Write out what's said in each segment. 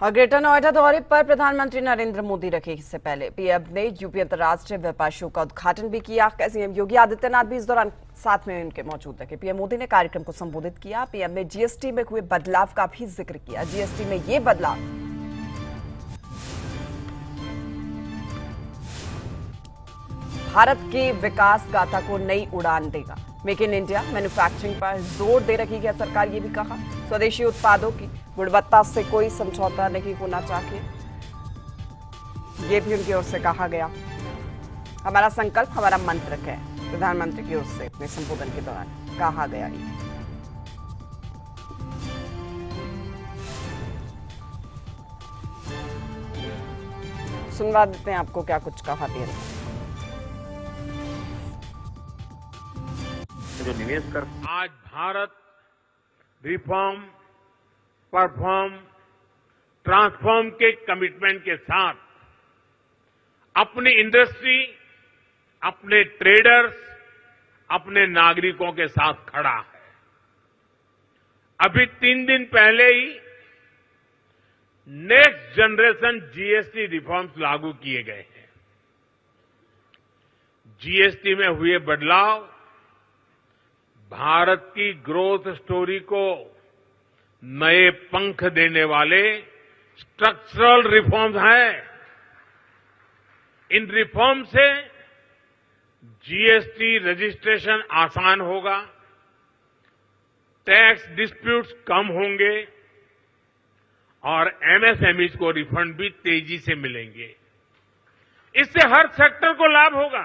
और ग्रेटर नोएडा दौरे पर प्रधानमंत्री नरेंद्र मोदी रखे। इससे पहले पीएम ने यूपी अंतर्राष्ट्रीय व्यापार शो का उद्घाटन भी किया। सीएम योगी आदित्यनाथ भी इस दौरान साथ में उनके मौजूद रहे। पीएम मोदी ने कार्यक्रम को संबोधित किया। पीएम ने जीएसटी में हुए बदलाव का भी जिक्र किया। जीएसटी में ये बदलाव भारत की विकास गाथा को नई उड़ान देगा। मेक इन इंडिया मैन्युफैक्चरिंग पर जोर दे रही है सरकार। ये भी कहा स्वदेशी उत्पादों की गुणवत्ता से कोई समझौता नहीं होना चाहिए। ये भी उनकी ओर से कहा गया। हमारा संकल्प हमारा मंत्र है, प्रधानमंत्री की ओर से अपने संबोधन के दौरान कहा गया। सुनवा देते हैं आपको क्या कुछ कहा पीएम। जो निवेश कर आज भारत रिफॉर्म, परफॉर्म, ट्रांसफॉर्म के कमिटमेंट के साथ अपनी इंडस्ट्री, अपने ट्रेडर्स, अपने नागरिकों के साथ खड़ा है। अभी 3 दिन पहले ही नेक्स्ट जनरेशन जीएसटी रिफॉर्म्स लागू किए गए हैं। जीएसटी में हुए बदलाव भारत की ग्रोथ स्टोरी को नए पंख देने वाले स्ट्रक्चरल रिफॉर्म्स हैं। इन रिफॉर्म से जीएसटी रजिस्ट्रेशन आसान होगा, टैक्स डिस्प्यूट्स कम होंगे और एमएसएमईज को रिफंड भी तेजी से मिलेंगे। इससे हर सेक्टर को लाभ होगा।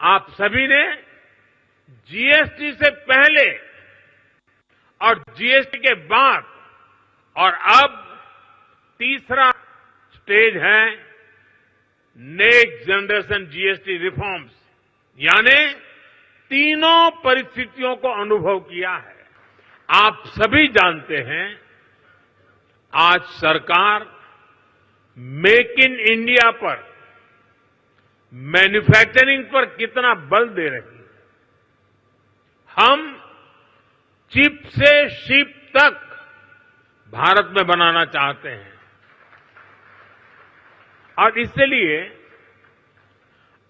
आप सभी ने जीएसटी से पहले और जीएसटी के बाद और अब तीसरा स्टेज है नेक्स्ट जनरेशन जीएसटी रिफॉर्म्स, यानी तीनों परिस्थितियों को अनुभव किया है। आप सभी जानते हैं आज सरकार मेक इन इंडिया पर, मैन्युफैक्चरिंग पर कितना बल दे रही है। हम चिप से शिप तक भारत में बनाना चाहते हैं और इसलिए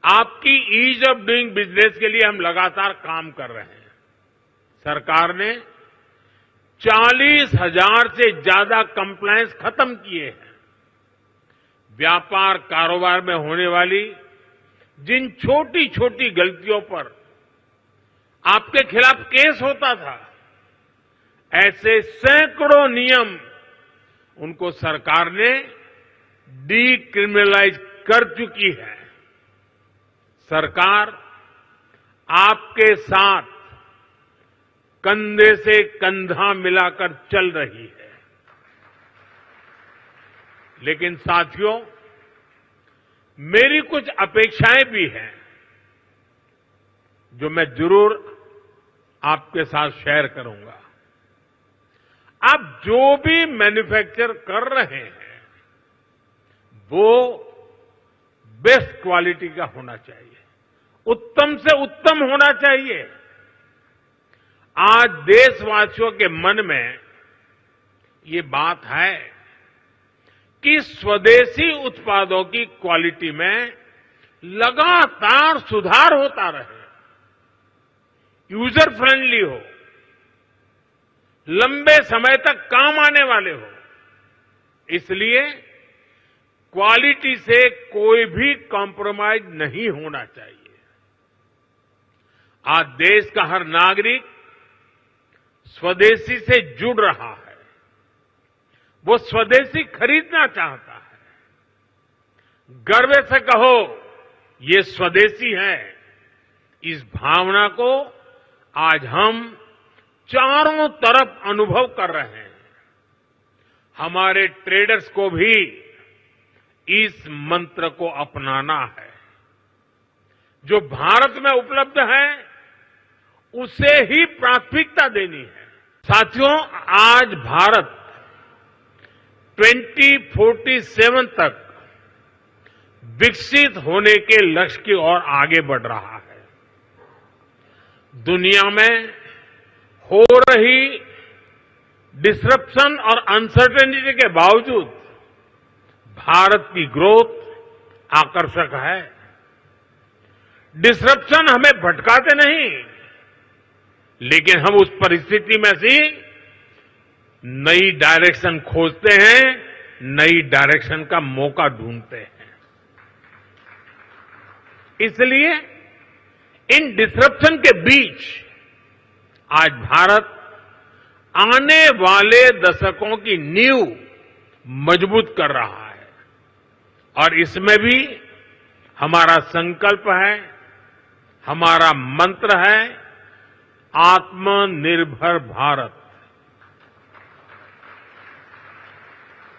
आपकी ईज ऑफ डूइंग बिजनेस के लिए हम लगातार काम कर रहे हैं। सरकार ने 40,000 से ज्यादा कंप्लायंस खत्म किए हैं। व्यापार कारोबार में होने वाली जिन छोटी छोटी गलतियों पर आपके खिलाफ केस होता था, ऐसे सैकड़ों नियम उनको सरकार ने डीक्रिमिनलाइज कर चुकी है। सरकार आपके साथ कंधे से कंधा मिलाकर चल रही है। लेकिन साथियों, मेरी कुछ अपेक्षाएं भी हैं जो मैं जरूर आपके साथ शेयर करूंगा। आप जो भी मैन्युफैक्चर कर रहे हैं वो बेस्ट क्वालिटी का होना चाहिए, उत्तम से उत्तम होना चाहिए। आज देशवासियों के मन में ये बात है कि स्वदेशी उत्पादों की क्वालिटी में लगातार सुधार होता रहे, यूजर फ्रेंडली हो, लंबे समय तक काम आने वाले हो। इसलिए क्वालिटी से कोई भी कॉम्प्रोमाइज नहीं होना चाहिए। आज देश का हर नागरिक स्वदेशी से जुड़ रहा है, वो स्वदेशी खरीदना चाहता है। गर्व से कहो ये स्वदेशी है। इस भावना को आज हम चारों तरफ अनुभव कर रहे हैं। हमारे ट्रेडर्स को भी इस मंत्र को अपनाना है। जो भारत में उपलब्ध है उसे ही प्राथमिकता देनी है। साथियों, आज भारत 2047 तक विकसित होने के लक्ष्य की ओर आगे बढ़ रहा है। दुनिया में हो रही डिसरप्शन और अनसर्टेनिटी के बावजूद भारत की ग्रोथ आकर्षक है। डिसरप्शन हमें भटकाते नहीं, लेकिन हम उस परिस्थिति में से नई डायरेक्शन खोजते हैं, नई डायरेक्शन का मौका ढूंढते हैं। इसलिए इन डिसरप्शन के बीच आज भारत आने वाले दशकों की नींव मजबूत कर रहा है और इसमें भी हमारा संकल्प है, हमारा मंत्र है आत्मनिर्भर भारत।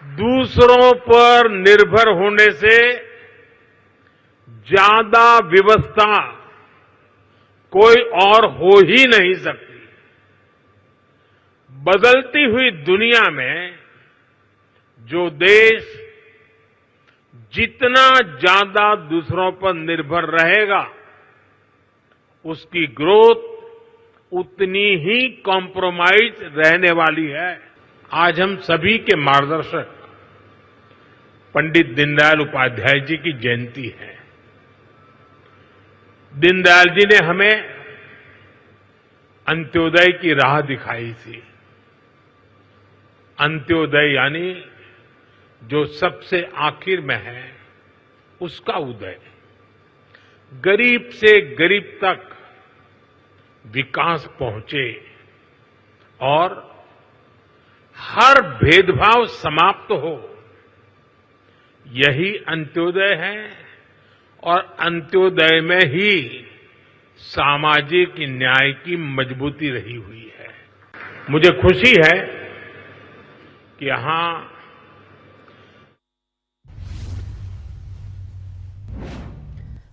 दूसरों पर निर्भर होने से ज्यादा व्यवस्था कोई और हो ही नहीं सकती। बदलती हुई दुनिया में जो देश जितना ज्यादा दूसरों पर निर्भर रहेगा, उसकी ग्रोथ उतनी ही कॉम्प्रोमाइज रहने वाली है। आज हम सभी के मार्गदर्शक पंडित दीनदयाल उपाध्याय जी की जयंती है। दीनदयाल जी ने हमें अंत्योदय की राह दिखाई थी। अंत्योदय यानी जो सबसे आखिर में है उसका उदय। गरीब से गरीब तक विकास पहुंचे और हर भेदभाव समाप्त हो, यही अंत्योदय है और अंत्योदय में ही सामाजिक न्याय की मजबूती रही हुई है। मुझे खुशी है कि यहां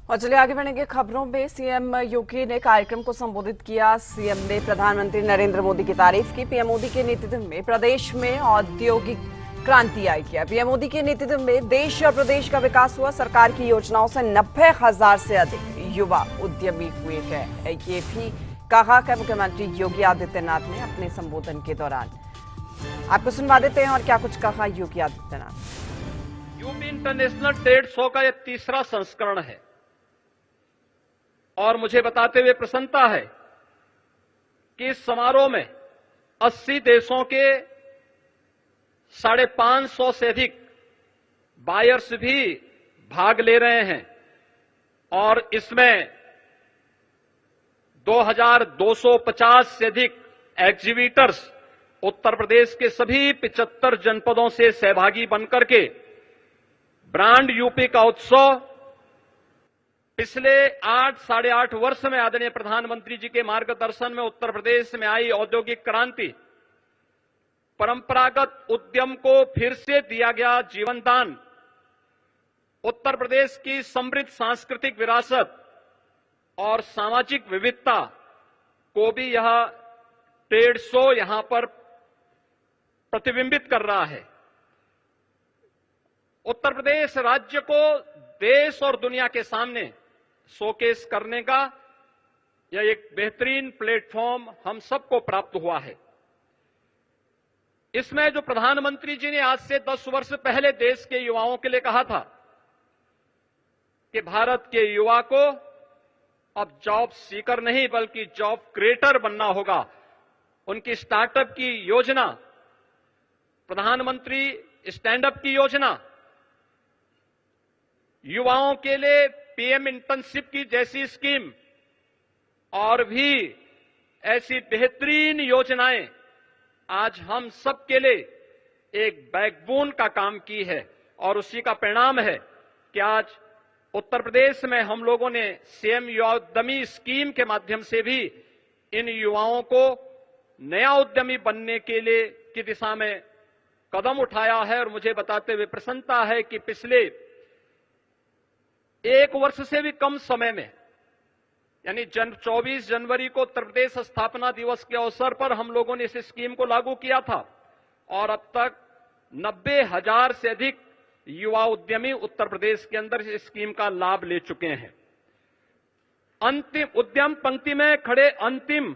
और चलिए आगे बढ़ेंगे खबरों में। सीएम योगी ने कार्यक्रम को संबोधित किया। सीएम ने प्रधानमंत्री नरेंद्र मोदी की तारीफ की। पीएम मोदी के नेतृत्व में प्रदेश में औद्योगिक क्रांति आई है। पीएम मोदी के नेतृत्व में देश और प्रदेश का विकास हुआ। सरकार की योजनाओं से 90,000 से अधिक युवा उद्यमी हुए हैं। ये भी कहा कि मुख्यमंत्री योगी आदित्यनाथ ने अपने संबोधन के दौरान। आपको सुनवा देते हैं और क्या कुछ कहा Yogi Adityanath. UP international trade show का यह तीसरा संस्करण है और मुझे बताते हुए प्रसन्नता है कि इस समारोह में 80 देशों के 550 से अधिक बायर्स भी भाग ले रहे हैं और इसमें 2250 से अधिक एग्जीबिटर्स उत्तर प्रदेश के सभी 75 जनपदों से सहभागी बनकर के ब्रांड यूपी का उत्सव पिछले 8-8.5 वर्ष में आदरणीय प्रधानमंत्री जी के मार्गदर्शन में उत्तर प्रदेश में आई औद्योगिक क्रांति, परंपरागत उद्यम को फिर से दिया गया जीवन दान, उत्तर प्रदेश की समृद्ध सांस्कृतिक विरासत और सामाजिक विविधता को भी यह ट्रेड शो यहां पर प्रतिबिंबित कर रहा है। उत्तर प्रदेश राज्य को देश और दुनिया के सामने शोकेस करने का यह एक बेहतरीन प्लेटफॉर्म हम सबको प्राप्त हुआ है। इसमें जो प्रधानमंत्री जी ने आज से 10 वर्ष पहले देश के युवाओं के लिए कहा था कि भारत के युवा को अब जॉब सीकर नहीं बल्कि जॉब क्रिएटर बनना होगा, उनकी स्टार्टअप की योजना, प्रधानमंत्री स्टैंडअप की योजना, युवाओं के लिए पीएम इंटर्नशिप की जैसी स्कीम और भी ऐसी बेहतरीन योजनाएं आज हम सब के लिए एक बैकबोन का काम की है और उसी का परिणाम है कि आज उत्तर प्रदेश में हम लोगों ने सीएम युवा उद्यमी स्कीम के माध्यम से भी इन युवाओं को नया उद्यमी बनने के लिए की दिशा में कदम उठाया है। और मुझे बताते हुए प्रसन्नता है कि पिछले 1 वर्ष से भी कम समय में यानी 24 जनवरी को उत्तर प्रदेश स्थापना दिवस के अवसर पर हम लोगों ने इस स्कीम को लागू किया था और अब तक 90,000 से अधिक युवा उद्यमी उत्तर प्रदेश के अंदर इस स्कीम का लाभ ले चुके हैं। अंतिम उद्यम पंक्ति में खड़े अंतिम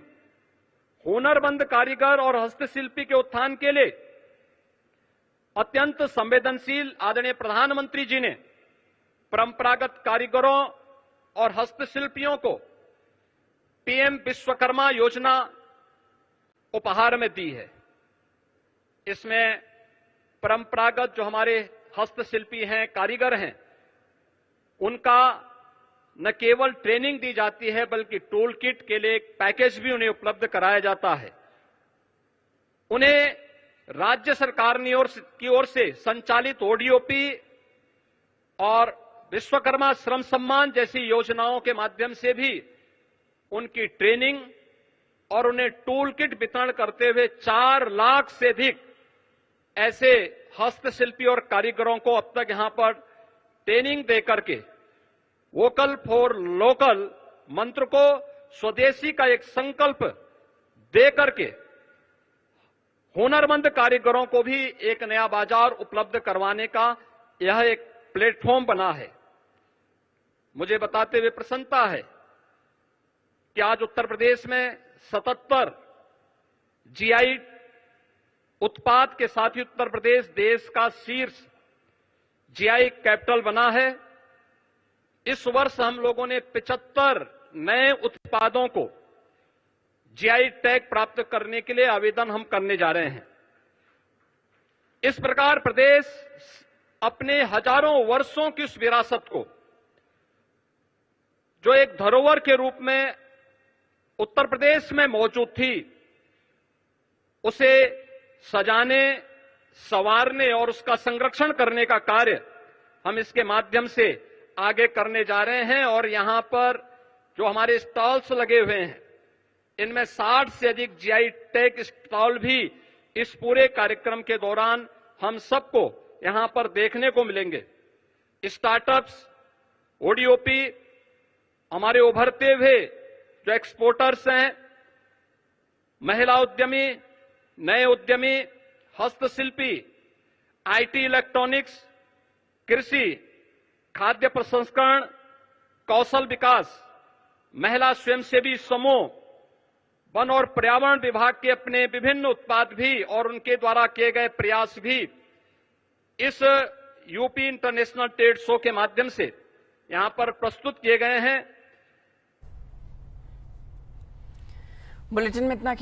हुनरमंद कारीगर और हस्तशिल्पी के उत्थान के लिए अत्यंत संवेदनशील आदरणीय प्रधानमंत्री जी ने परंपरागत कारीगरों और हस्तशिल्पियों को पीएम विश्वकर्मा योजना उपहार में दी है। इसमें परंपरागत जो हमारे हस्तशिल्पी हैं, कारीगर हैं, उनका न केवल ट्रेनिंग दी जाती है बल्कि टूल किट के लिए एक पैकेज भी उन्हें उपलब्ध कराया जाता है। उन्हें राज्य सरकार की ओर से संचालित ओडीओपी और विश्वकर्मा श्रम सम्मान जैसी योजनाओं के माध्यम से भी उनकी ट्रेनिंग और उन्हें टूल किट वितरण करते हुए 4 लाख से अधिक ऐसे हस्तशिल्पी और कारीगरों को अब तक यहां पर ट्रेनिंग देकर के वोकल फॉर लोकल मंत्र को, स्वदेशी का एक संकल्प देकर के हुनरमंद कारीगरों को भी एक नया बाजार उपलब्ध करवाने का यह एक प्लेटफॉर्म बना है। मुझे बताते हुए प्रसन्नता है कि आज उत्तर प्रदेश में 77 जीआई उत्पाद के साथ ही उत्तर प्रदेश देश का शीर्ष जीआई कैपिटल बना है। इस वर्ष हम लोगों ने 75 नए उत्पादों को जीआई टैग प्राप्त करने के लिए आवेदन हम करने जा रहे हैं। इस प्रकार प्रदेश अपने हजारों वर्षों की उस विरासत को, जो एक धरोहर के रूप में उत्तर प्रदेश में मौजूद थी, उसे सजाने, संवारने और उसका संरक्षण करने का कार्य हम इसके माध्यम से आगे करने जा रहे हैं। और यहां पर जो हमारे स्टॉल्स लगे हुए हैं, इनमें 60 से अधिक जीआई टैग स्टॉल भी इस पूरे कार्यक्रम के दौरान हम सबको यहां पर देखने को मिलेंगे। स्टार्टअप्स, ओडीओपी, हमारे उभरते हुए जो एक्सपोर्टर्स हैं, महिला उद्यमी, नए उद्यमी, हस्तशिल्पी, आईटी, इलेक्ट्रॉनिक्स, कृषि, खाद्य प्रसंस्करण, कौशल विकास, महिला स्वयंसेवी समूह, वन और पर्यावरण विभाग के अपने विभिन्न उत्पाद भी और उनके द्वारा किए गए प्रयास भी इस यूपी इंटरनेशनल ट्रेड शो के माध्यम से यहां पर प्रस्तुत किए गए हैं। बुलेटिन में इतना